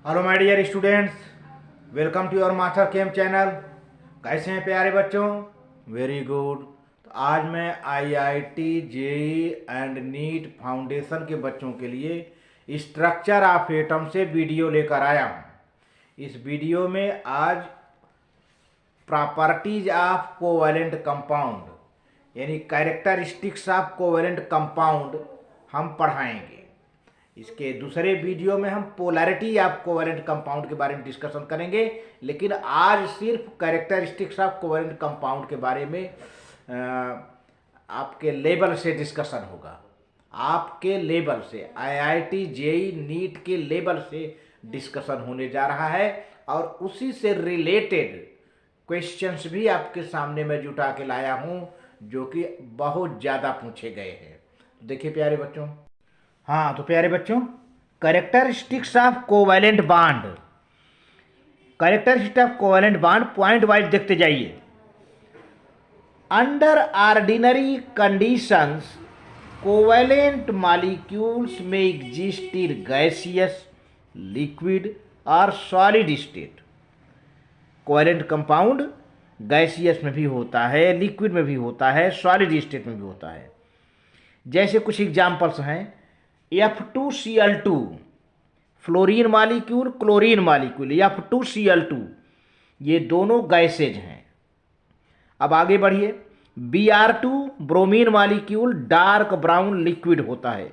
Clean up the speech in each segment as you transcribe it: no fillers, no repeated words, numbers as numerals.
Hello my dear students, welcome to your Master Chem channel. कैसे हैं प्यारे बच्चों? Very good. तो आज मैं IIT JEE and NEET foundation के बच्चों के लिए स्ट्रक्चर ऑफ एटम से वीडियो लेकर आया हूँ। इस वीडियो में आज प्रॉपर्टीज ऑफ कोवैलेंट कंपाउंड यानी कैरेक्टरिस्टिक्स ऑफ कोवैलेंट कंपाउंड हम पढ़ाएंगे। इसके दूसरे वीडियो में हम पोलैरिटी ऑफ कोवैलेंट कंपाउंड के बारे में डिस्कशन करेंगे, लेकिन आज सिर्फ कैरेक्टरिस्टिक्स ऑफ कोवैलेंट कंपाउंड के बारे में आपके लेवल से डिस्कशन होगा। आपके लेवल से, आईआईटी जेई नीट के लेवल से डिस्कशन होने जा रहा है और उसी से रिलेटेड क्वेश्चंस भी आपके सामने मैं जुटा के लाया हूं जो कि बहुत ज़्यादा पूछे गए हैं। तो देखिए प्यारे बच्चों, हाँ तो प्यारे बच्चों, characteristics of covalent bond, characteristics of covalent bond point wise देखते जाइए। Under ordinary conditions covalent molecules में एग्जिस्ट इन गैसियस, लिक्विड और solid state. Covalent compound gaseous में भी होता है, लिक्विड में भी होता है, सॉलिड स्टेट में भी होता है। जैसे कुछ एग्जाम्पल्स हैं, F2Cl2 fluorine molecule, chlorine molecule, F2Cl2 ये दोनों गैसेज हैं। अब आगे बढ़िए, Br2 bromine molecule dark brown liquid होता है,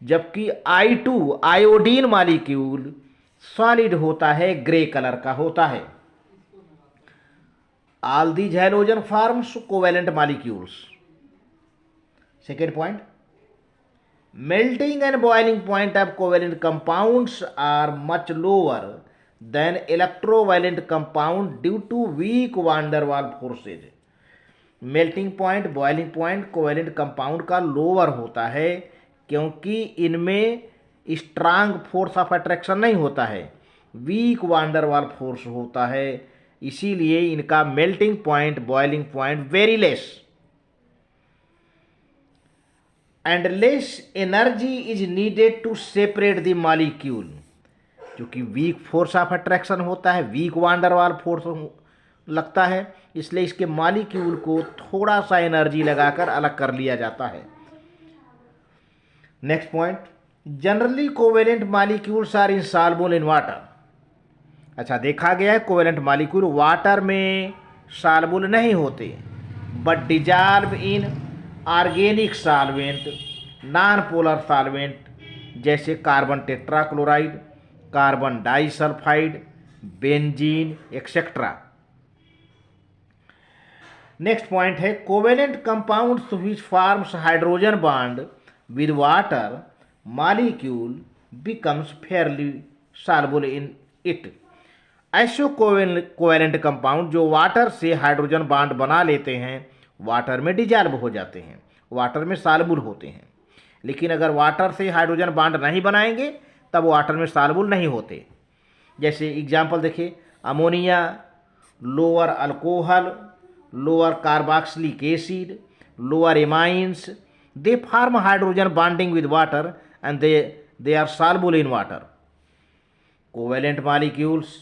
जबकि I2 आयोडीन मालिक्यूल सॉलिड होता है, ग्रे कलर का होता है। All these halogen forms covalent molecules. Second point, melting and boiling point of covalent compounds are much lower than electrovalent compound due to weak van der Waals forces। Melting point, boiling point covalent compound का lower होता है क्योंकि इनमें strong force of attraction नहीं होता है, weak van der Waals force होता है, इसीलिए इनका melting point, boiling point very less and less energy is needed to separate the molecule. क्योंकि वीक फोर्स ऑफ अट्रैक्शन होता है, weak van der Waals force लगता है, इसलिए इसके मॉलिक्यूल को थोड़ा सा एनर्जी लगाकर अलग कर लिया जाता है। Next point, generally covalent molecules are insoluble in water. अच्छा, देखा गया है कोवैलेंट मॉलिक्यूल वाटर में सॉल्युबल नहीं होते, but dissolve in organic solvent, non polar solvent, जैसे carbon tetrachloride, carbon disulphide, benzene etcetera. Next point है, covalent compounds which forms hydrogen bond with water molecule becomes fairly soluble in it. ऐसे covalent compound जो water से hydrogen bond बना लेते हैं, water में dissolve हो जाते हैं, वाटर में सॉल्युबल होते हैं। लेकिन अगर वाटर से हाइड्रोजन बॉन्ड नहीं बनाएंगे तब वाटर में सॉल्युबल नहीं होते। जैसे एग्जांपल देखिए, ammonia, lower alcohol, lower carboxylic acid, lower amines, they form hydrogen bonding with water and they are soluble in water. Covalent molecules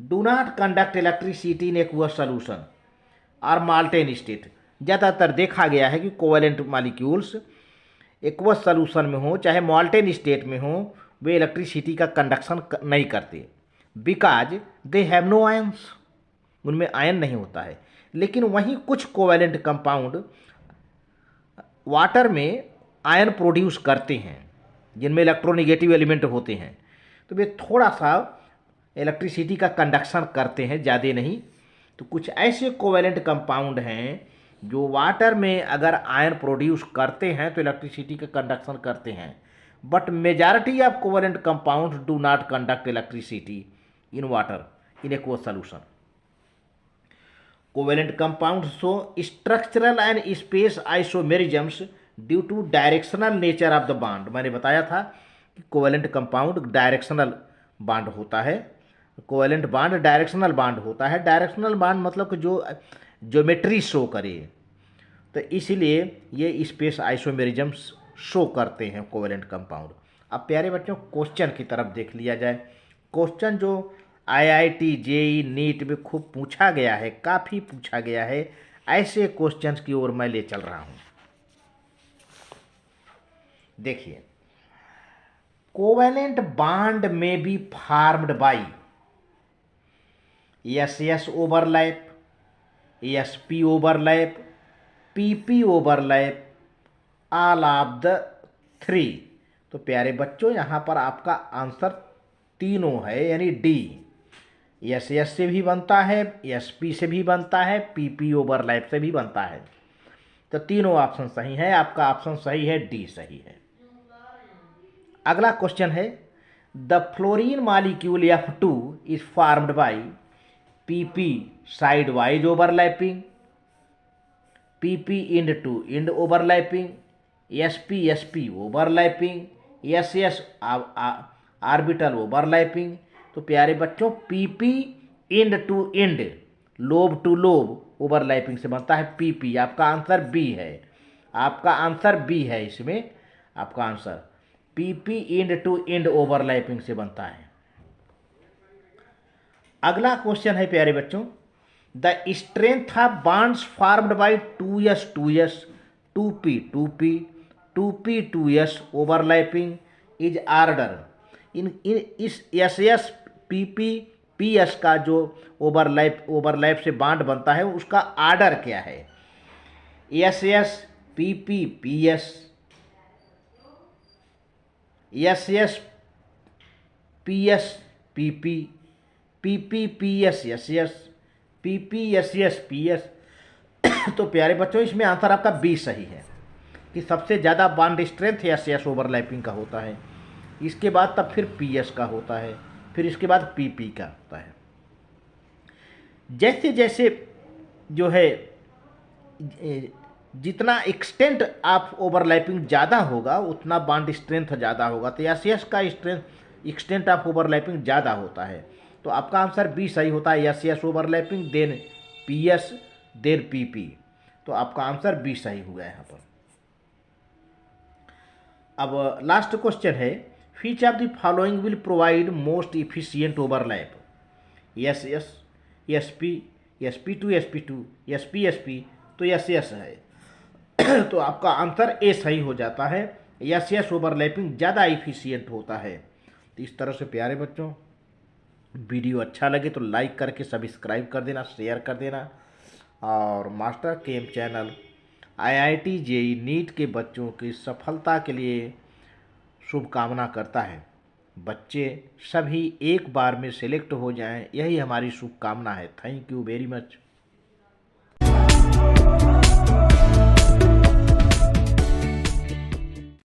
do not conduct electricity in aqueous solution और molten state. ज़्यादातर देखा गया है कि covalent molecules aqueous solution में हो चाहे माल्टेन state में हो, वे इलेक्ट्रिसिटी का कंडक्शन नहीं करते, because they have no ions, उनमें आयन नहीं होता है। लेकिन वहीं कुछ कोवैलेंट कंपाउंड वाटर में आयन प्रोड्यूस करते हैं, जिनमें इलेक्ट्रोनेगेटिव एलिमेंट होते हैं, तो वे थोड़ा सा इलेक्ट्रिसिटी का कंडक्शन करते हैं, ज़्यादा नहीं। तो कुछ ऐसे कोवैलेंट कंपाउंड हैं जो वाटर में अगर आयन प्रोड्यूस करते हैं तो इलेक्ट्रिसिटी का कंडक्शन करते हैं, but majority of covalent compounds do not conduct electricity in water in aqueous solution. Covalent compounds show structural and space isomerisms due to directional nature of the bond. मैंने बताया था कि कोवैलेंट कंपाउंड डायरेक्शनल बॉन्ड होता है, covalent bond directional bond होता है। Directional bond मतलब कि जो ज्योमेट्री शो करे, तो इसलिए ये स्पेस आइसोमेरिज्म्स शो करते हैं कोवैलेंट कंपाउंड। अब प्यारे बच्चों, क्वेश्चन की तरफ देख लिया जाए। क्वेश्चन जो आईआईटी जेई नीट में खूब पूछा गया है, काफ़ी पूछा गया है, ऐसे क्वेश्चंस की ओर मैं ले चल रहा हूँ। देखिए, कोवेलेंट बॉन्ड में be formed by s overlap, sp overlap, pp overlap, all of the three. तो प्यारे बच्चों, यहाँ पर आपका आंसर तीनों है, यानी डी। एस से भी बनता है, एसपी से भी बनता है, पीपी ओवरलैप से भी बनता है। तो तीनों ऑप्शन सही है, आपका ऑप्शन सही है, डी सही है। अगला क्वेश्चन है, the fluorine molecule F2 is formed by pp side wise overlapping, pp end to end overlapping, sp overlapping, s orbital overlapping. तो प्यारे बच्चों, pp end to end, lobe to lobe overlapping से बनता है पीपी। आपका answer B है, आपका answer B है। इसमें आपका answer pp end to end overlapping से बनता है। अगला क्वेश्चन है प्यारे बच्चों, the strength of bonds formed by 2s 2p 2p 2s overlapping is order. इस एस पीपी पीएस का जो ओवरलैप से बॉन्ड बनता है, उसका आर्डर क्या है? S pp PS, S PS PP, PP PS S, PP S PS. तो प्यारे बच्चों, इसमें आंसर आपका बी सही है कि सबसे ज़्यादा बॉन्ड स्ट्रेंथ एस ओवरलैपिंग का होता है, इसके बाद तब फिर पीएस का होता है, फिर इसके बाद पीपी का होता है। जैसे जैसे जो है जितना एक्सटेंट ऑफ ओवरलैपिंग ज़्यादा होगा, उतना बॉन्ड स्ट्रेंथ ज़्यादा होगा। तो एस का स्ट्रेंथ एक्सटेंट ऑफ ओवरलैपिंग ज़्यादा होता है, तो आपका आंसर बी सही होता है। S overlapping then ps then pp. तो आपका आंसर बी सही हुआ है यहाँ पर। अब लास्ट क्वेश्चन है, which of the following will provide most efficient overlap? SP, sp2 sp, तो एस है। तो आपका आंसर ए सही हो जाता है, एस ओवरलैपिंग ज़्यादा इफिशियंट होता है। तो इस तरह से प्यारे बच्चों, वीडियो अच्छा लगे तो लाइक करके सब्सक्राइब कर देना, शेयर कर देना, और Master Chem channel IIT JEE NEET के बच्चों की सफलता के लिए शुभकामना करता है। बच्चे सभी एक बार में सिलेक्ट हो जाएं, यही हमारी शुभकामना है। Thank you very much.